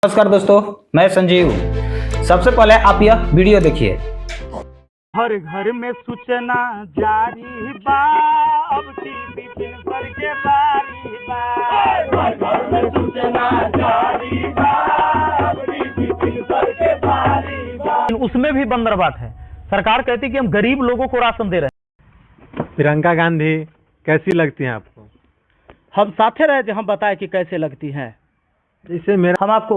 नमस्कार दोस्तों, मैं संजीव। सबसे पहले आप यह वीडियो देखिए। हर घर में सूचना जारी बा, अब टीवी पर के बारी बा। हर घर में सूचना जारी बा, अब टीवी पर के बारी बा। उसमें भी बंदरबाट है। सरकार कहती है कि हम गरीब लोगों को राशन दे रहे हैं। प्रियंका गांधी कैसी लगती हैं आपको? हम साथे रहे थे, हम बताए कि कैसे लगती हैं। इसे मेरा हम आपको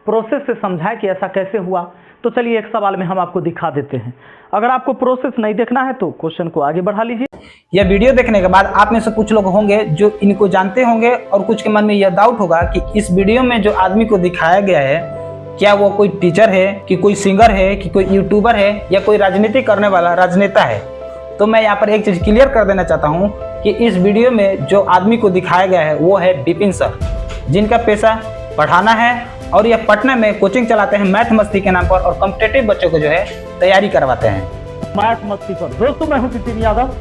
प्रोसेस से समझाएं कि ऐसा कैसे हुआ। तो चलिए एक सवाल में हम आपको दिखा देते हैं। अगर आपको प्रोसेस नहीं देखना है तो क्वेश्चन को आगे बढ़ा लीजिए। यह वीडियो देखने के बाद आप में से कुछ लोग होंगे जो इनको जानते होंगे और कुछ के मन में यह डाउट होगा कि इस वीडियो में जो आदमी को दिखाया गया है, क्या वो कोई टीचर है, कि कोई सिंगर है, कि कोई यूट्यूबर है, या कोई राजनीति करने वाला राजनेता है। तो मैं यहाँ पर एक चीज क्लियर कर देना चाहता हूँ कि इस वीडियो में जो आदमी को दिखाया गया है वो है विपिन सर, जिनका पेशा पढ़ाना है और यह पटना में कोचिंग चलाते हैं मैथ मस्ती के नाम पर, और कॉम्पिटिटिव बच्चों को जो है तैयारी करवाते हैं मैथ मस्ती पर। दोस्तों, मैं हूं विपिन यादव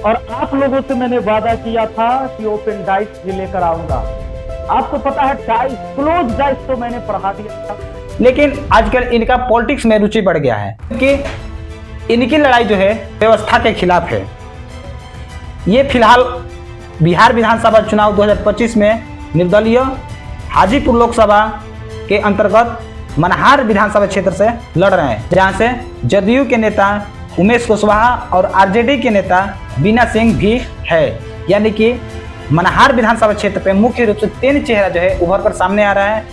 और आप लोगों से मैंने वादा किया था कि ओपन डाइस भी लेकर आऊंगा। आपको पता है डाइस, क्लोज डाइस तो मैंने पढ़ा दिया था, लेकिन आजकल इनका पॉलिटिक्स में रुचि बढ़ गया है क्योंकि इनकी लड़ाई जो है व्यवस्था के खिलाफ है। ये फिलहाल बिहार विधानसभा चुनाव 2025 में निर्दलीय हाजीपुर लोकसभा के अंतर्गत मनहार विधानसभा क्षेत्र से लड़ रहे हैं, जहां से जदयू के नेता उमेश कुशवाहा और आरजेडी के नेता बीना सिंह भी है। यानी कि मनहार विधानसभा क्षेत्र पे मुख्य रूप से 3 चेहरा जो है उभर कर सामने आ रहा है।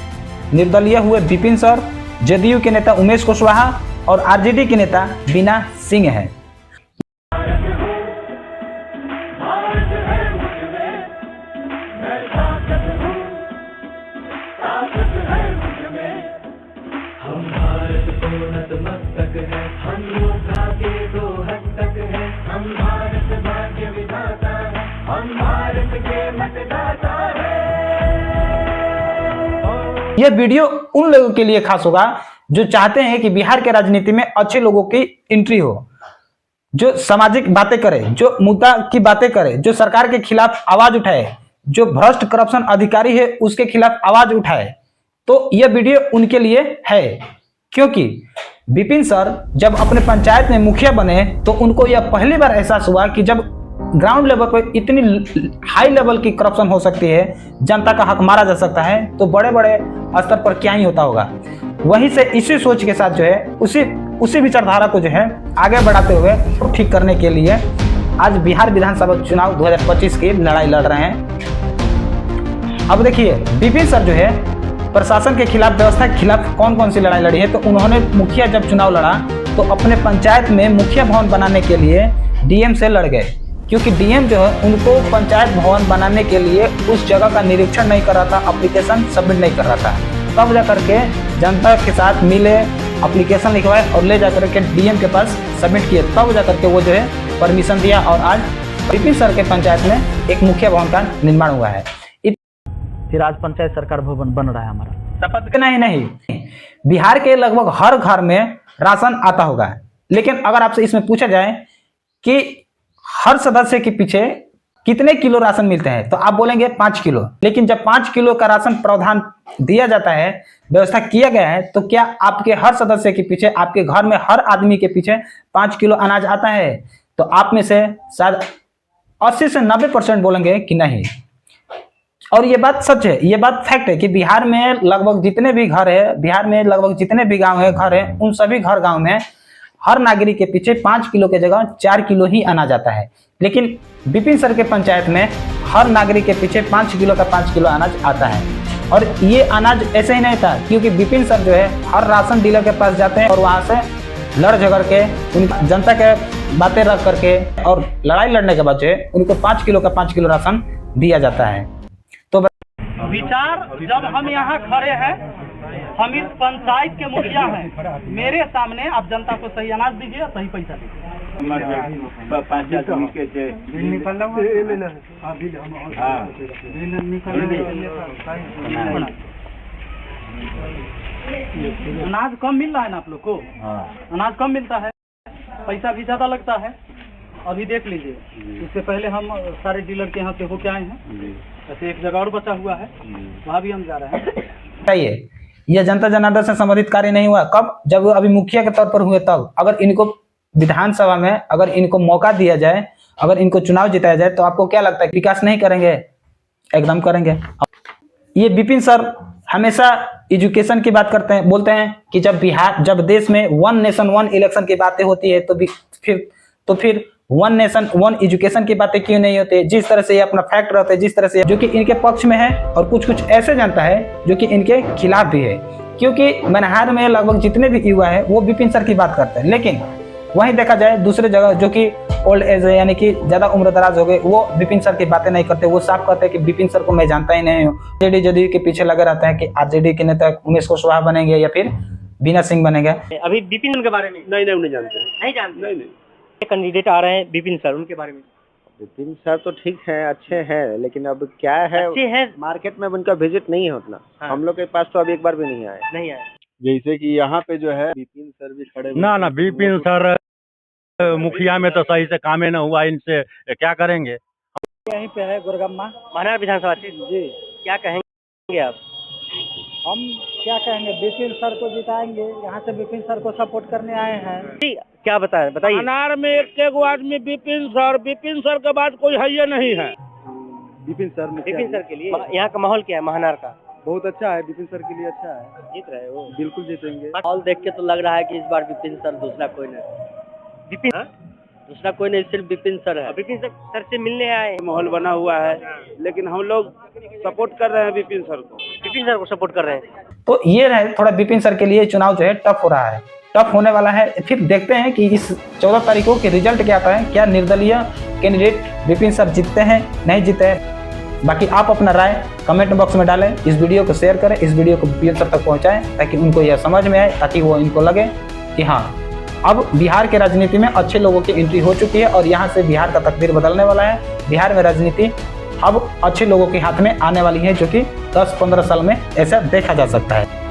निर्दलीय हुए विपिन सर, जदयू के नेता उमेश कुशवाहा और आरजेडी के नेता बीना सिंह है। यह वीडियो उन लोगों के लिए खास होगा जो चाहते हैं कि बिहार के राजनीति में अच्छे लोगों की एंट्री हो, जो सामाजिक बातें करे, जो मुद्दा की बातें करे, जो सरकार के खिलाफ आवाज उठाए, जो भ्रष्ट करप्शन अधिकारी है उसके खिलाफ आवाज उठाए। तो यह वीडियो उनके लिए है, क्योंकि विपिन सर जब अपने पंचायत में मुखिया बने तो उनको यह पहली बार एहसास हुआ कि जब ग्राउंड लेवल पर इतनी हाई लेवल की करप्शन हो सकती है, जनता का हक मारा जा सकता है, तो बड़े बड़े स्तर पर क्या ही होता होगा। वहीं से इसी सोच के साथ जो है उसी विचारधारा को जो है आगे बढ़ाते हुए ठीक करने के लिए आज बिहार विधानसभा चुनाव 2025 की लड़ाई लड़ रहे हैं। अब देखिए, विपिन सर जो है प्रशासन के खिलाफ, व्यवस्था के खिलाफ कौन कौन सी लड़ाई लड़ी है। तो उन्होंने मुखिया जब चुनाव लड़ा तो अपने पंचायत में मुखिया भवन बनाने के लिए डीएम से लड़ गए, क्योंकि डीएम जो है उनको पंचायत भवन बनाने के लिए उस जगह का निरीक्षण नहीं कर रहा था, एप्लीकेशन सबमिट नहीं कर रहा था। तब जाकर के जनता के साथ मिले, एप्लीकेशन लिखवाए और ले जाकर के डीएम के पास सबमिट किए, तब जाकर के वो जो है परमिशन दिया और आज विपिन सर के पंचायत में एक मुखिया भवन का निर्माण हुआ है। फिर आज पंचायत सरकार भवन बन रहा है हमारा। शपथ नहीं, बिहार के लगभग हर घर में राशन आता होगा, लेकिन अगर आपसे इसमें पूछा जाए कि हर सदस्य के पीछे कितने किलो राशन मिलते हैं, तो आप बोलेंगे 5 किलो। लेकिन जब 5 किलो का राशन प्रावधान दिया जाता है, व्यवस्था किया गया है, तो क्या आपके हर सदस्य के पीछे, आपके घर में हर आदमी के पीछे 5 किलो अनाज आता है? तो आप में से शायद 80 से 90% बोलेंगे कि नहीं। और ये बात सच है, ये बात फैक्ट है कि बिहार में लगभग जितने भी घर है, बिहार में लगभग जितने भी गांव है, घर है, उन सभी गांव में हर नागरिक के पीछे 5 किलो के जगह 4 किलो ही अनाज आता है। लेकिन विपिन सर के पंचायत में हर नागरिक के पीछे 5 किलो का 5 किलो अनाज आता है। और ये अनाज ऐसे ही नहीं था, क्योंकि विपिन सर जो है हर राशन डीलर के पास जाते हैं और वहां से लड़ झगड़ के उन जनता के बातें रख करके और लड़ाई लड़ने के बाद जो है उनको 5 किलो का 5 किलो राशन दिया जाता है। तो विचार, जब हम यहाँ खड़े हैं, हम इस पंचायत के मुखिया हैं, मेरे सामने आप जनता को सही अनाज दीजिए, सही पैसा दीजिए। अनाज कम मिल रहा है ना आप लोग को? अनाज कम मिलता है, पैसा भी ज्यादा लगता है। अभी देख लीजिए, इससे पहले हम सारे डीलर के यहाँ से होके आए हैं। ऐसे एक जगह और बचा हुआ है, वहाँ भी हम जा रहे हैं। चाहिए यह जनता जनार्दन से संबंधित कार्य नहीं हुआ। कब? जब वो अभी मुखिया के तौर पर हुए तब। अगर इनको विधानसभा में अगर इनको मौका दिया जाए, अगर इनको चुनाव जिताया जाए, तो आपको क्या लगता है विकास नहीं करेंगे? एकदम करेंगे। ये विपिन सर हमेशा एजुकेशन की बात करते हैं, बोलते हैं कि जब देश में 1 नेशन 1 इलेक्शन की बातें होती है तो फिर 1 नेशन 1 एजुकेशन की बातें क्यों नहीं होती? जिस तरह से ये अपना फैक्ट रहते हैं, जिस तरह से जो कि इनके पक्ष में है, और कुछ कुछ ऐसे जनता है जो कि इनके खिलाफ भी है। क्योंकि मनहार में लगभग जितने भी युवा है वो विपिन सर की बात करते हैं, लेकिन वहीं देखा जाए दूसरे जगह जो कि ओल्ड एज है, यानी कि ज्यादा उम्र दराज हो गए, वो विपिन सर की बातें नहीं करते। वो साफ कहते हैं कि विपिन सर को मैं जानता ही नहीं हूँ। जदयू के पीछे लगे रहते हैं कि आरजेडी के नेता उमेश कुशवाहा बनेंगे या फिर बीना सिंह बनेंगे। अभी विपिन के बारे में नहीं जानते। नहीं जानते? नहीं कैंडिडेट आ रहे हैं विपिन सर, उनके बारे में विपिन सर तो ठीक है, अच्छे हैं, लेकिन अब क्या है, अच्छे हैं, मार्केट में उनका विजिट नहीं है उतना। हाँ। हम लोग के पास तो अभी एक बार भी नहीं आए। नहीं आए। जैसे कि यहाँ पे जो है विपिन सर भी खड़े ना विपिन सर मुखिया में तो सही से काम ही न हुआ, इनसे क्या करेंगे। यहीं पे है गुरगम्मा। महानार विधानसभा सीट जी, क्या कहेंगे आप? हम क्या कहेंगे, विपिन सर को जिताएंगे। यहाँ से विपिन सर को सपोर्ट करने आए हैं। जी, क्या बताइए। अनार में एक आदमी विपिन सर के बाद कोई है ये नहीं है। विपिन सर विपिन सर के लिए यहाँ का माहौल क्या है? महानार का बहुत अच्छा है, विपिन सर के लिए अच्छा है। जीत रहे हो? बिल्कुल जीतेंगे। माहौल देख के तो लग रहा है कि इस बार विपिन सर, दूसरा कोई नहीं। विपिन दूसरा कोई नहीं, सिर्फ विपिन सर है। विपिन सर से मिलने आए, माहौल बना हुआ है, लेकिन हम लोग सपोर्ट कर रहे हैं विपिन सर को। विपिन सर को सपोर्ट कर रहे हैं। तो ये रहे, थोड़ा विपिन सर के लिए चुनाव जो है टफ हो रहा है, टफ होने वाला है। फिर देखते हैं कि इस 14 तारीख को रिजल्ट क्या आता है। क्या निर्दलीय कैंडिडेट विपिन सर जीतते हैं, नहीं जीतते हैं? बाकी आप अपना राय कमेंट बॉक्स में डालें। इस वीडियो को शेयर करें, इस वीडियो को विपिन सर तक पहुंचाएं, ताकि उनको यह समझ में आए, ताकि वो इनको लगे कि हाँ, अब बिहार के राजनीति में अच्छे लोगों की एंट्री हो चुकी है और यहाँ से बिहार का तकदीर बदलने वाला है। बिहार में राजनीति अब अच्छे लोगों के हाथ में आने वाली है, जो कि 10-15 साल में ऐसा देखा जा सकता है।